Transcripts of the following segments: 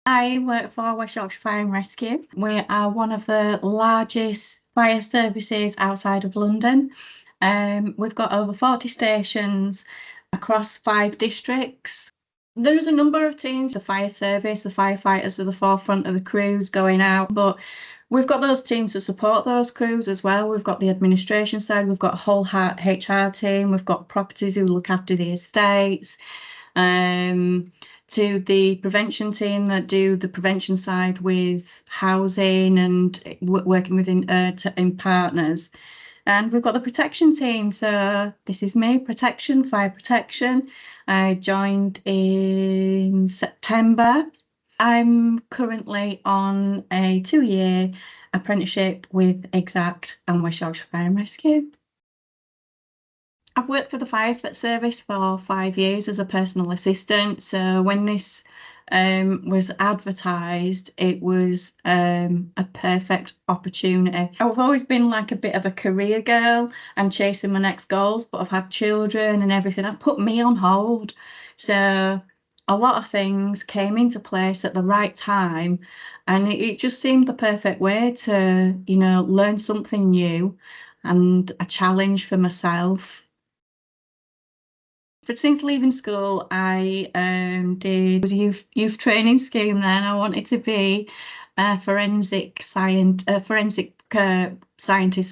I work for West Yorkshire Fire and Rescue. We are one of the largest fire services outside of London. We've got over 40 stations across 5 districts. There's a number of teams, the fire service, the firefighters are the forefront of the crews going out, but we've got those teams that support those crews as well. We've got the administration side, we've got a whole HR team, we've got properties who look after the estates. To the prevention team that do the prevention side with housing and working within in partners. And we've got the protection team. So this is me, protection, fire protection. I joined in September. I'm currently on a 2-year apprenticeship with Exact and West Yorkshire Fire and Rescue. I've worked for the fire service for 5 years as a personal assistant. So when this was advertised, it was a perfect opportunity. I've always been like a bit of a career girl and chasing my next goals, but I've had children and everything. I've put me on hold. So a lot of things came into place at the right time, and it just seemed the perfect way to, learn something new and a challenge for myself. But since leaving school, I did a youth training scheme. Then I wanted to be a forensic scientist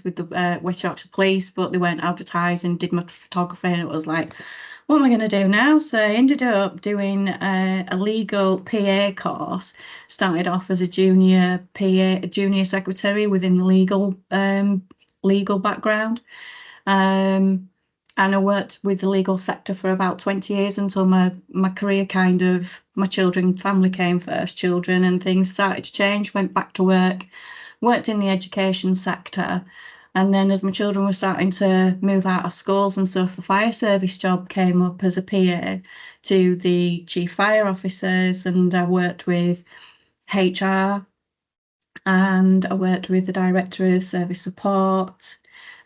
with the West Yorkshire Police, but they weren't advertised, and did my photography, and it was like, what am I going to do now? So I ended up doing a legal PA course. Started off as a junior secretary within the legal background. And I worked with the legal sector for about 20 years until my career my family came first, children, and things started to change, went back to work, worked in the education sector. And then as my children were starting to move out of schools and stuff, the fire service job came up as a PA to the chief fire officers, and I worked with HR, and I worked with the director of service support,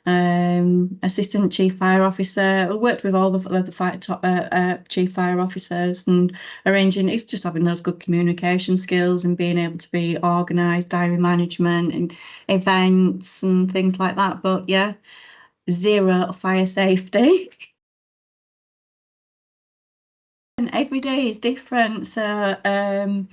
assistant chief fire officer. I worked with all the chief fire officers, and it's just having those good communication skills and being able to be organised, diary management and events and things like that. But yeah, zero fire safety. And every day is different. So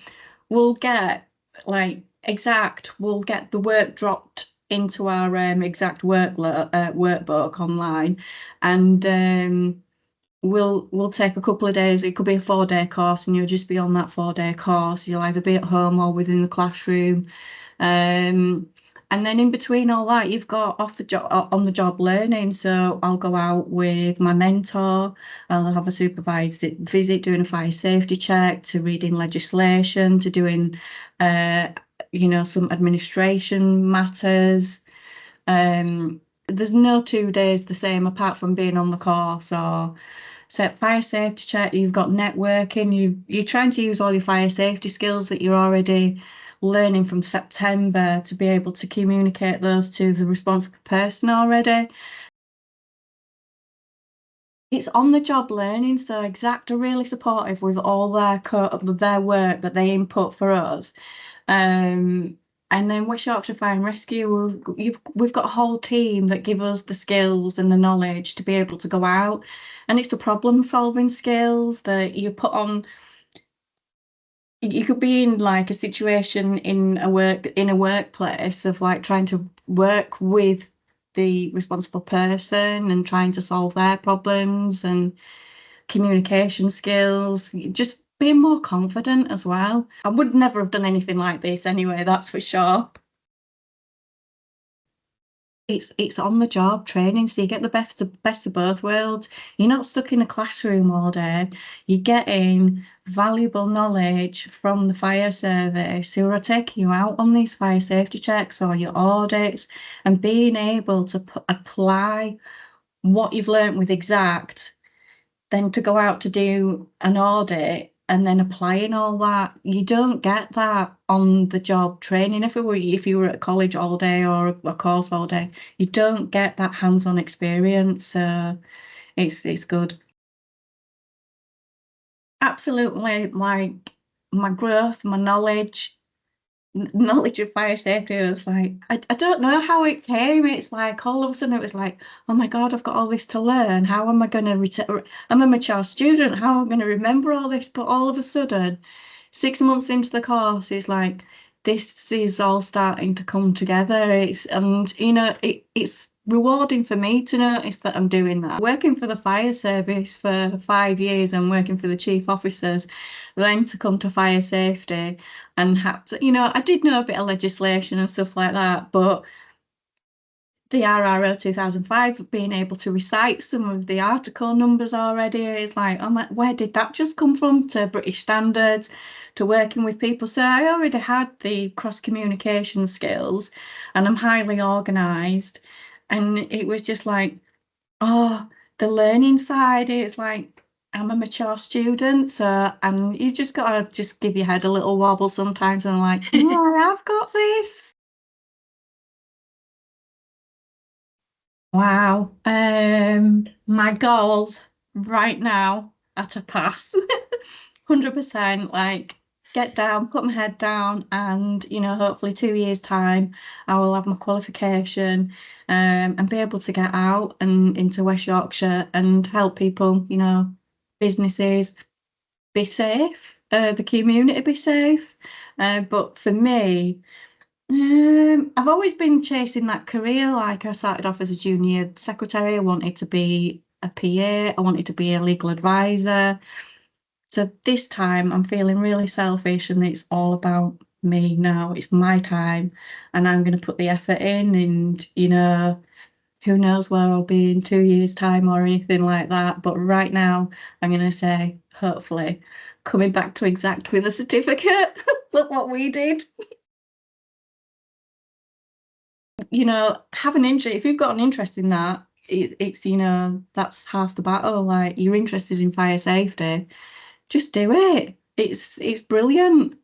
we'll get we'll get the work dropped into our Exact workbook online, and we'll take a couple of days. It could be a 4-day course, and you'll just be on that 4-day course. You'll either be at home or within the classroom. And then in between all that, you've got on the job learning. So I'll go out with my mentor. I'll have a supervised visit, doing a fire safety check, to reading legislation, to doing some administration matters. There's no 2 days the same apart from being on the course. Or set fire safety check, you've got networking, you're trying to use all your fire safety skills that you're already learning from September to be able to communicate those to the responsible person already. It's on the job learning, so Exact are really supportive with all their work that they input for us. And then West Yorkshire Fire and Rescue, we've got a whole team that give us the skills and the knowledge to be able to go out, and it's the problem solving skills that you put on. You could be in like a situation in a workplace of like trying to work with the responsible person and trying to solve their problems, and communication skills, just being more confident as well. I would never have done anything like this anyway, that's for sure. It's on the job training, so you get the best of both worlds. You're not stuck in a classroom all day. You're getting valuable knowledge from the fire service, who are taking you out on these fire safety checks or your audits, and being able to apply what you've learnt with Exact, then to go out to do an audit and then applying all that. You don't get that on the job training. If you were at college all day or a course all day, you don't get that hands-on experience. So it's good. Absolutely, like my growth, my knowledge of fire safety was like, I don't know how it came. It's like all of a sudden it was like, oh my God, I've got all this to learn. How am I going to return? I'm a mature student. How am I going to remember all this? But all of a sudden, 6 months into the course, it's like this is all starting to come together. And it's rewarding for me to notice that I'm doing that. Working for the fire service for 5 years and working for the chief officers, then to come to fire safety and have to, I did know a bit of legislation and stuff like that, but the RRO 2005 being able to recite some of the article numbers already is like, I'm like, where did that just come from? To British standards, to working with people. So I already had the cross communication skills and I'm highly organised. And it was just like, oh, the learning side is like, I'm a mature student, so and you just gotta just give your head a little wobble sometimes and like, oh, I've got this. Wow. My goals right now at a pass. 100% like get down, put my head down, and hopefully 2 years' time I will have my qualification, and be able to get out and into West Yorkshire and help people, businesses be safe, the community be safe. But for me, I've always been chasing that career. Like I started off as a junior secretary. I wanted to be a PA. I wanted to be a legal advisor. So this time I'm feeling really selfish and it's all about me now. It's my time and I'm going to put the effort in and, who knows where I'll be in 2 years' time or anything like that. But right now I'm going to say, hopefully, coming back to Exact with a certificate. Look what we did. Have an interest. If you've got an interest in that, that's half the battle. Like you're interested in fire safety, just do it. It's brilliant.